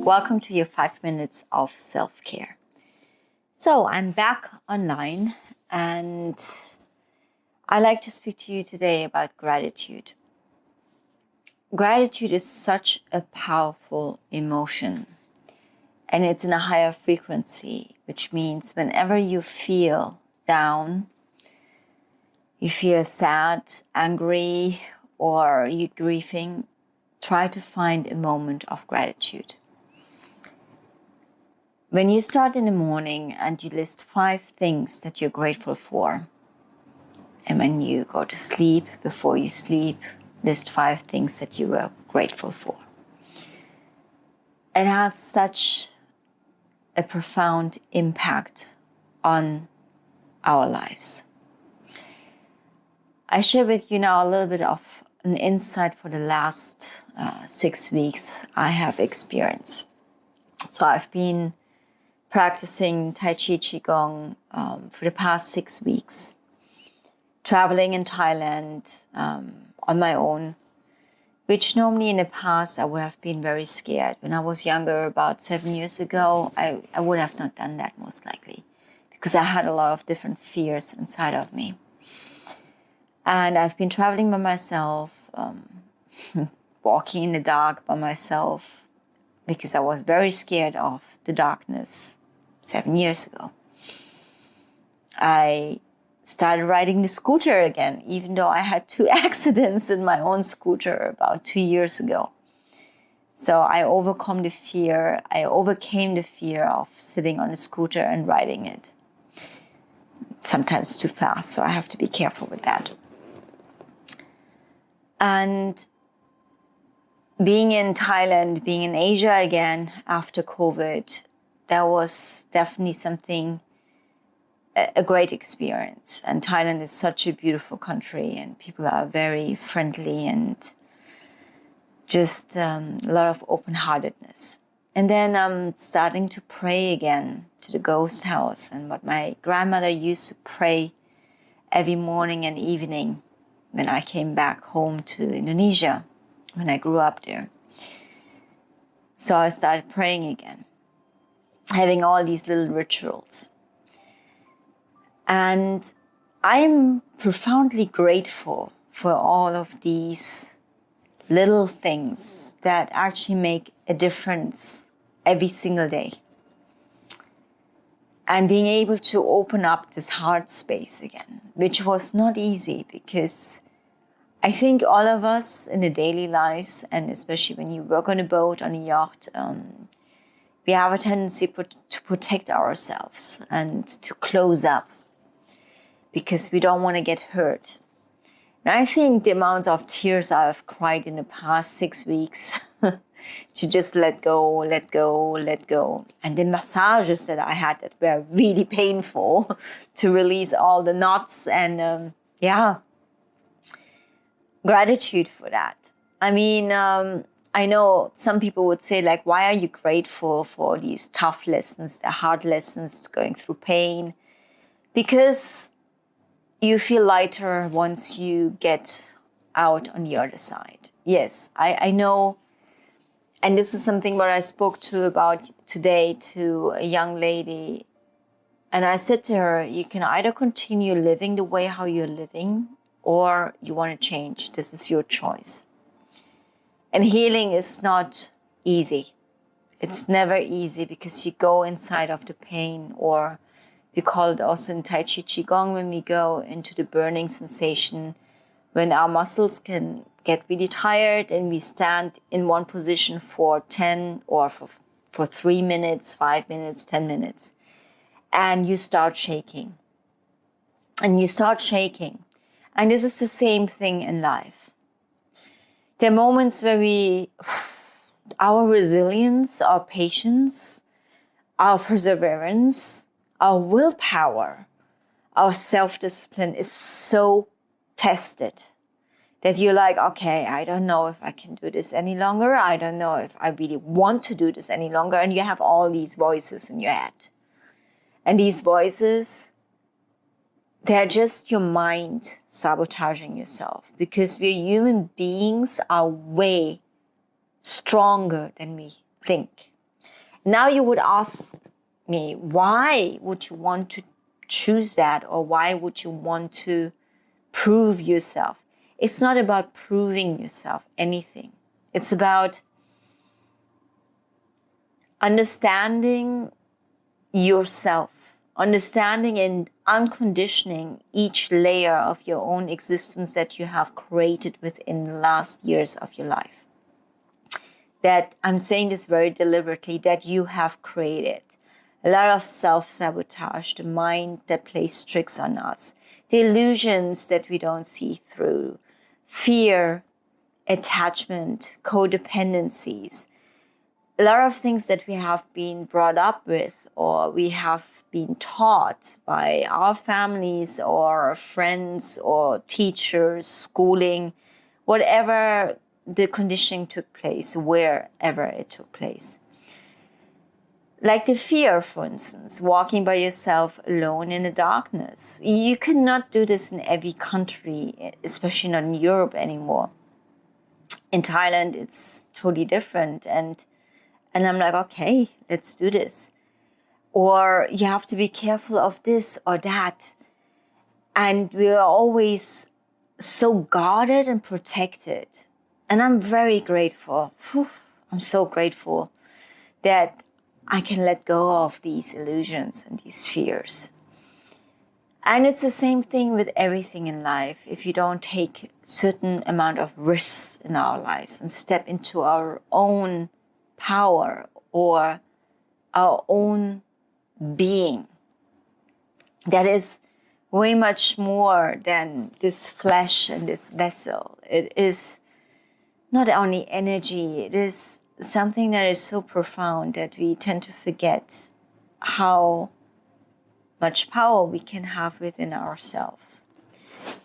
Welcome to your 5 minutes of self-care. So I'm back online and I'd like to speak to you today about gratitude. Gratitude is such a powerful emotion and it's in a higher frequency, which means whenever you feel down, you feel sad, angry, or you're grieving, try to find a moment of gratitude. When you start in the morning and you list 5 things that you're grateful for, and when you go to sleep, before you sleep, list 5 things that you were grateful for. It has such a profound impact on our lives. I share with you now a little bit of an insight for the last 6 weeks I have experienced. So I've been practicing Tai Chi Qigong for the past 6 weeks, traveling in Thailand on my own, which normally in the past I would have been very scared. When I was younger, about 7 years ago, I would have not done that most likely because I had a lot of different fears inside of me. And I've been traveling by myself, walking in the dark by myself because I was very scared of the darkness 7 years ago. I started riding the scooter again, even though I had 2 accidents in my own scooter about 2 years ago. So I overcame the fear of sitting on a scooter and riding it. Sometimes too fast, so I have to be careful with that. And being in Thailand, being in Asia again after COVID, that was definitely a great experience. And Thailand is such a beautiful country and people are very friendly and just a lot of open-heartedness. And then I'm starting to pray again to the ghost house and what my grandmother used to pray every morning and evening when I came back home to Indonesia, when I grew up there. So I started praying again, having all these little rituals. And I'm profoundly grateful for all of these little things that actually make a difference every single day. And being able to open up this heart space again, which was not easy because I think all of us in the daily lives, and especially when you work on a boat, on a yacht, we have a tendency to protect ourselves and to close up because we don't want to get hurt. And I think the amount of tears I've cried in the past 6 weeks to just let go, let go, let go. And the massages that I had that were really painful to release all the knots and gratitude for that. I mean, I know some people would say, like, why are you grateful for these tough lessons, the hard lessons, going through pain? Because you feel lighter once you get out on the other side. Yes, I know. And this is something what I spoke to about today to a young lady. And I said to her, you can either continue living the way how you're living or you want to change. This is your choice. And healing is not easy. It's never easy because you go inside of the pain, or we call it also in Tai Chi Qigong when we go into the burning sensation, when our muscles can get really tired and we stand in one position for 10 or for 3 minutes, 5 minutes, 10 minutes. And you start shaking. And you start shaking. And this is the same thing in life. There are moments where our resilience, our patience, our perseverance, our willpower, our self-discipline is so tested that you're like, okay, I don't know if I can do this any longer. I don't know if I really want to do this any longer. And you have all these voices in your head. And these voices, they're just your mind sabotaging yourself, because we human beings are way stronger than we think. Now you would ask me, why would you want to choose that, or why would you want to prove yourself? It's not about proving yourself anything. It's about understanding yourself, understanding and unconditioning each layer of your own existence that you have created within the last years of your life. That I'm saying this very deliberately, that you have created. A lot of self-sabotage, the mind that plays tricks on us, the illusions that we don't see through, fear, attachment, codependencies, a lot of things that we have been brought up with, or we have been taught by our families or friends or teachers, schooling, whatever the conditioning took place, wherever it took place. Like the fear, for instance, walking by yourself alone in the darkness. You cannot do this in every country, especially not in Europe anymore. In Thailand, it's totally different. And I'm like, okay, let's do this. Or you have to be careful of this or that. And we are always so guarded and protected. And I'm very grateful. I'm so grateful that I can let go of these illusions and these fears. And it's the same thing with everything in life. If you don't take certain amount of risks in our lives and step into our own power or our own being, that is way much more than this flesh and this vessel. It is not only energy, it is something that is so profound that we tend to forget how much power we can have within ourselves.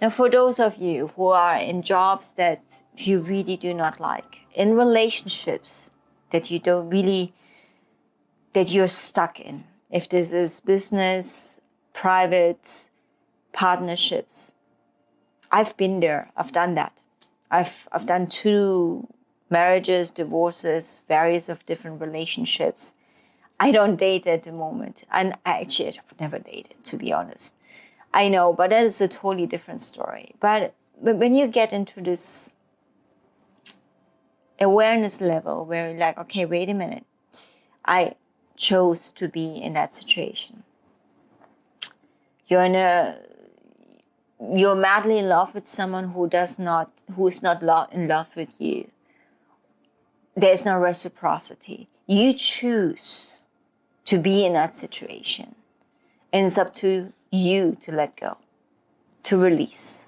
Now, for those of you who are in jobs that you really do not like, in relationships that you don't really, that you're stuck in, if this is business, private, partnerships, I've been there, I've done that. I've done 2 marriages, divorces, various of different relationships. I don't date at the moment. And I've never dated, to be honest. I know, but that is a totally different story. But when you get into this awareness level where you're like, okay, wait a minute. I chose to be in that situation. You're madly in love with someone who is not in love with you. There's no reciprocity. You choose to be in that situation. And it's up to you to let go, to release.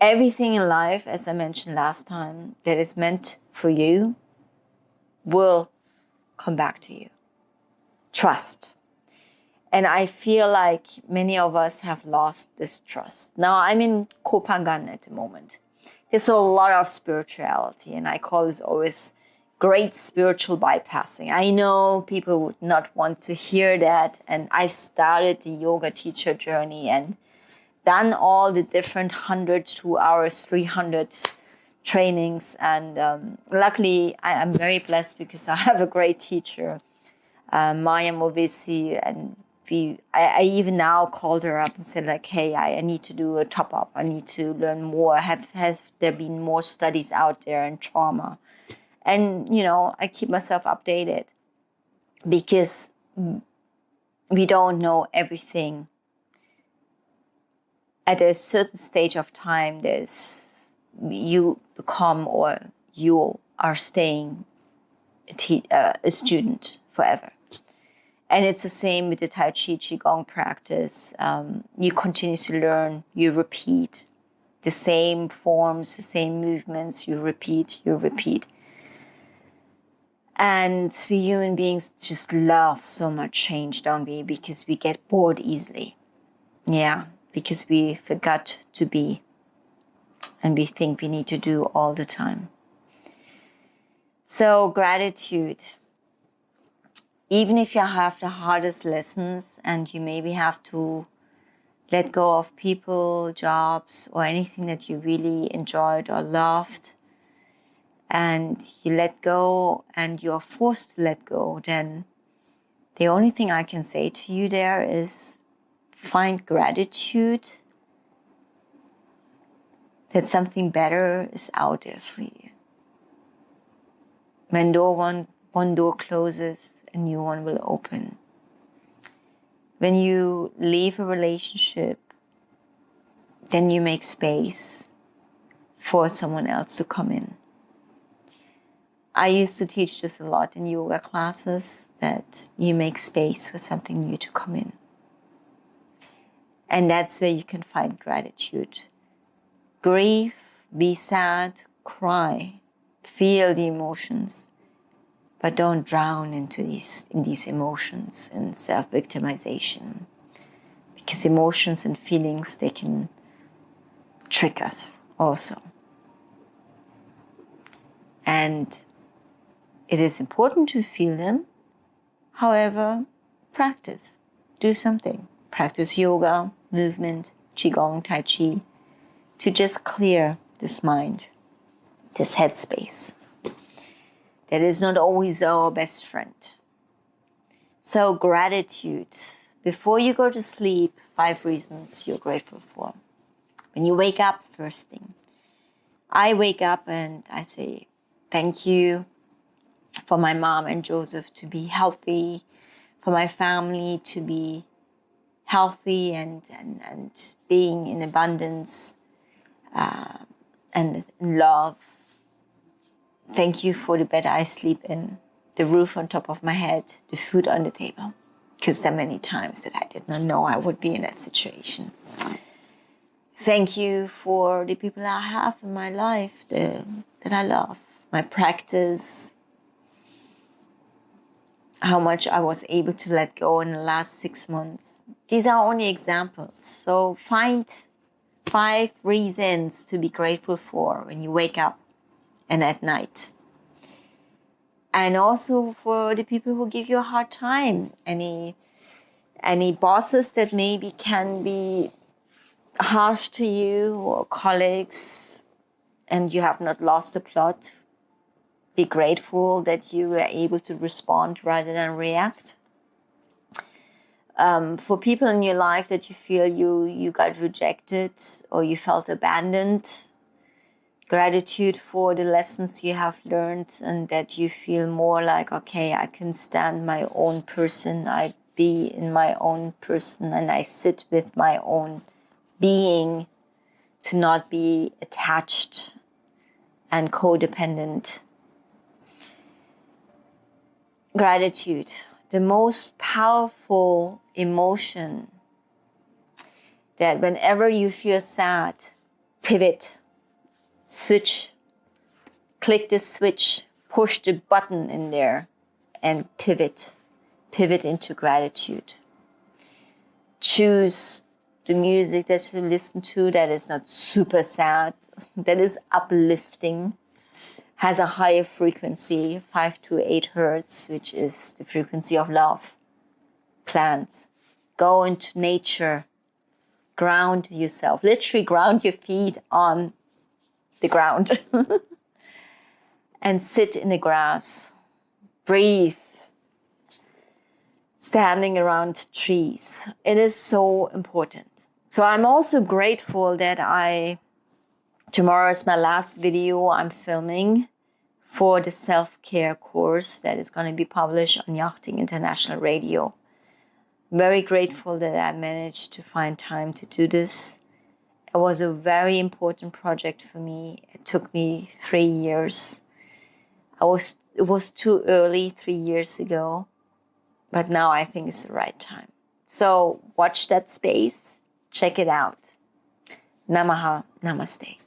Everything in life, as I mentioned last time, that is meant for you will come back to you. Trust. And I feel like many of us have lost this trust. Now, I'm in Koh Phangan at the moment. There's a lot of spirituality, and I call this always great spiritual bypassing. I know people would not want to hear that, and I started the yoga teacher journey and done all the different 100, 2 hours, 300 trainings. And luckily, I'm very blessed because I have a great teacher, Maya Movisi, and I even now called her up and said, like, hey, I need to do a top up. I need to learn more. Has there been more studies out there in trauma? And, I keep myself updated because we don't know everything. At a certain stage of time, you become, or you are staying a student forever. And it's the same with the Tai Chi Qigong practice. You continuously learn, you repeat the same forms, the same movements, you repeat. And we human beings just love so much change, don't we? Because we get bored easily. Yeah, because we forgot to be. And we think we need to do all the time. So gratitude. Even if you have the hardest lessons and you maybe have to let go of people, jobs, or anything that you really enjoyed or loved, and you let go and you're forced to let go, then the only thing I can say to you there is find gratitude that something better is out there for you. When one door closes, a new one will open. When you leave a relationship, then you make space for someone else to come in. I used to teach this a lot in yoga classes, that you make space for something new to come in. And that's where you can find gratitude. Grieve, be sad, cry, feel the emotions, but don't drown in these emotions and self-victimization. Because emotions and feelings, they can trick us also. And it is important to feel them. However, practice. Do something. Practice yoga, movement, qigong, tai chi, to just clear this mind, this headspace. That is not always our best friend. So gratitude. Before you go to sleep, 5 reasons you're grateful for. When you wake up, first thing. I wake up and I say, thank you for my mom and Joseph to be healthy, for my family to be healthy and being in abundance and love. Thank you for the bed I sleep in, the roof on top of my head, the food on the table. Because there are many times that I did not know I would be in that situation. Thank you for the people I have in my life that I love. My practice, how much I was able to let go in the last 6 months. These are only examples. So find 5 reasons to be grateful for when you wake up and at night. And also for the people who give you a hard time. Any bosses that maybe can be harsh to you, or colleagues, and you have not lost the plot. Be grateful that you were able to respond rather than react. For people in your life that you feel you got rejected or you felt abandoned, gratitude for the lessons you have learned and that you feel more like, okay, I can stand my own person, I be in my own person, and I sit with my own being to not be attached and codependent. Gratitude, the most powerful emotion, that whenever you feel sad, pivot, switch, click the switch, push the button in there and pivot into gratitude. Choose the music that you listen to that is not super sad, that is uplifting, has a higher frequency, 5 to 8 hertz, which is the frequency of love. Plants. Go into nature. Ground yourself. Literally ground your feet on the ground. And sit in the grass. Breathe. Standing around trees. It is so important. So I'm also grateful that tomorrow is my last video I'm filming for the self-care course that is going to be published on Yachting International Radio. I'm very grateful that I managed to find time to do this. It was a very important project for me. It took me 3 years. It was too early 3 years ago, but now I think it's the right time. So watch that space, check it out. Namaha, namaste.